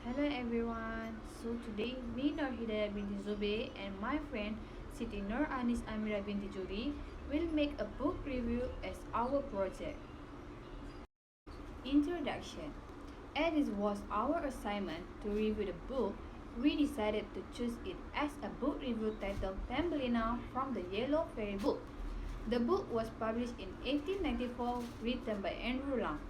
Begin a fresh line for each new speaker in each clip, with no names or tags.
Hello everyone. So today me Nur Hidayah binti Zube and my friend Siti Nur Anis Amira binti Juri will make a book review as our project. Introduction. As it was our assignment to review the book, we decided to choose it as a book review titled Thumbelina from the Yellow Fairy Book. The book was published in 1894, written by Andrew Lang.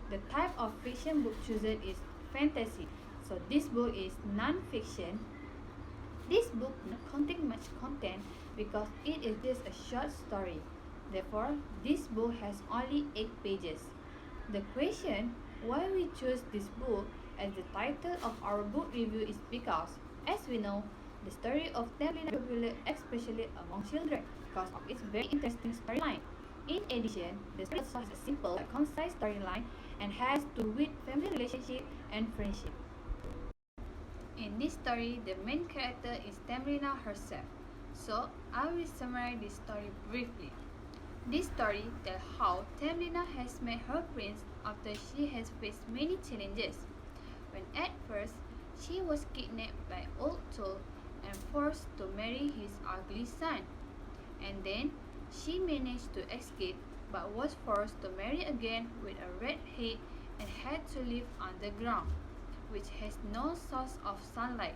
The type of fiction book chosen is fantasy. So this book is non-fiction. This book not contain much content because it is just a short story. Therefore, this book has only 8 pages. The question why we choose this book as the title of our book review is because, as we know, the story of Thumbelina is popular especially among children because of its very interesting storyline. In addition, the story also has a simple but concise storyline and has to do with family relationship and friendship. In this story, the main character is Thumbelina herself. So, I will summarize this story briefly. This story tells how Thumbelina has met her prince after she has faced many challenges. When at first, she was kidnapped by old Toad and forced to marry his ugly son. And then, she managed to escape but was forced to marry again with a red head and had to live underground, which has no source of sunlight.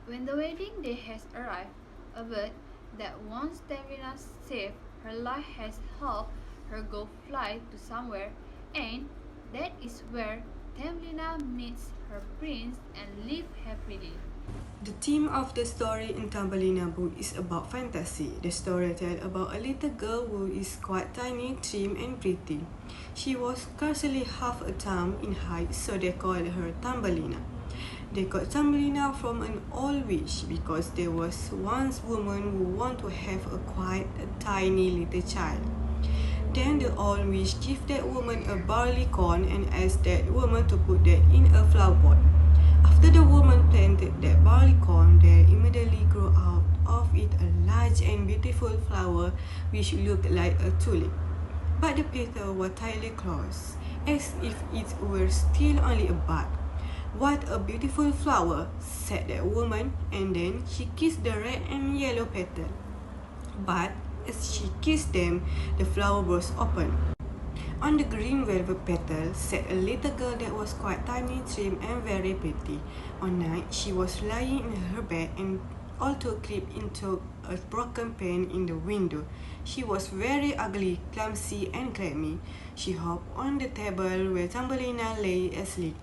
When the wedding day has arrived, a bird that once Thumbelina saved her life has helped her go fly to somewhere, and that is where Thumbelina meets her prince and live happily.
The theme of the story in Thumbelina book is about fantasy. The story tells about a little girl who is quite tiny, trim and pretty. She was scarcely half a thumb in height, so they called her Thumbelina. They got Thumbelina from an old witch because there was once a woman who wanted to have a tiny little child. Then the old witch gave that woman a barley corn and asked that woman to put that in a flower pot. After the woman planted that barley corn, there immediately grew out of it a large and beautiful flower which looked like a tulip. But the petals were tightly closed, as if it were still only a bud. "What a beautiful flower," said that woman, and then she kissed the red and yellow petal. But as she kissed them, the flower burst open. On the green velvet petal sat a little girl that was quite tiny, trim and very pretty. One night she was lying in her bed and also clipped into a broken pane in the window. She was very ugly, clumsy and clammy. She hopped on the table where Thumbelina lay asleep,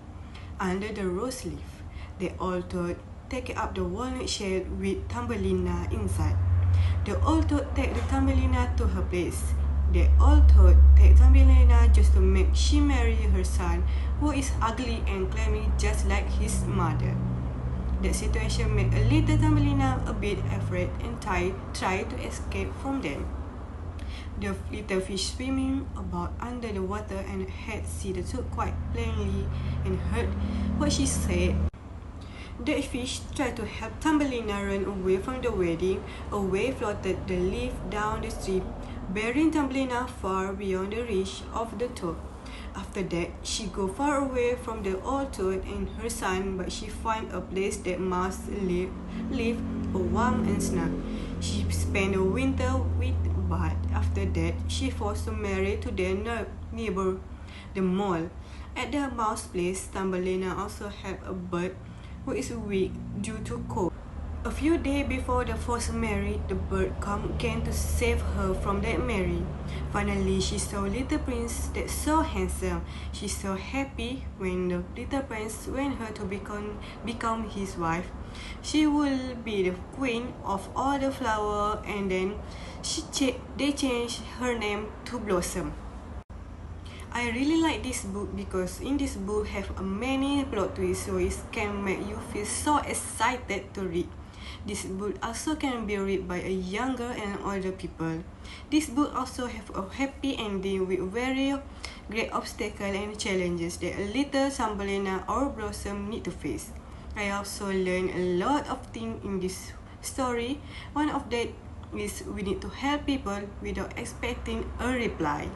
under the rose leaf. They all toad take up the walnut shell with Thumbelina inside. The old toad take the Thumbelina to her place. They all thought take Thumbelina just to make she marry her son, who is ugly and clammy just like his mother. That situation made a little Thumbelina a bit afraid and tried to escape from them. The little fish swimming about under the water and had seen the toad quite plainly and heard what she said. The fish tried to help Thumbelina run away from the wedding. Away floated the leaf down the stream, bearing Thumbelina far beyond the reach of the toad. After that, she go far away from the old toad and her son, but she find a place that must live warm and snug. She spent the winter with, but after that, she forced to marry to their neighbor, the mole. At the mouse place, Thumbelina also had a bird who is weak due to cold. A few days before the forced marriage, the bird came again to save her from that marriage. Finally, she saw little prince that's so handsome. She's so happy when the little prince wants her to become his wife. She will be the queen of all the flowers, and then they changed her name to Blossom. I really like this book because in this book have a many plot twists, so it can make you feel so excited to read. This book also can be read by a younger and older people. This book also have a happy ending with very great obstacles and challenges that a little Thumbelina or Blossom need to face. I also learned a lot of things in this story. One of that is we need to help people without expecting a reply.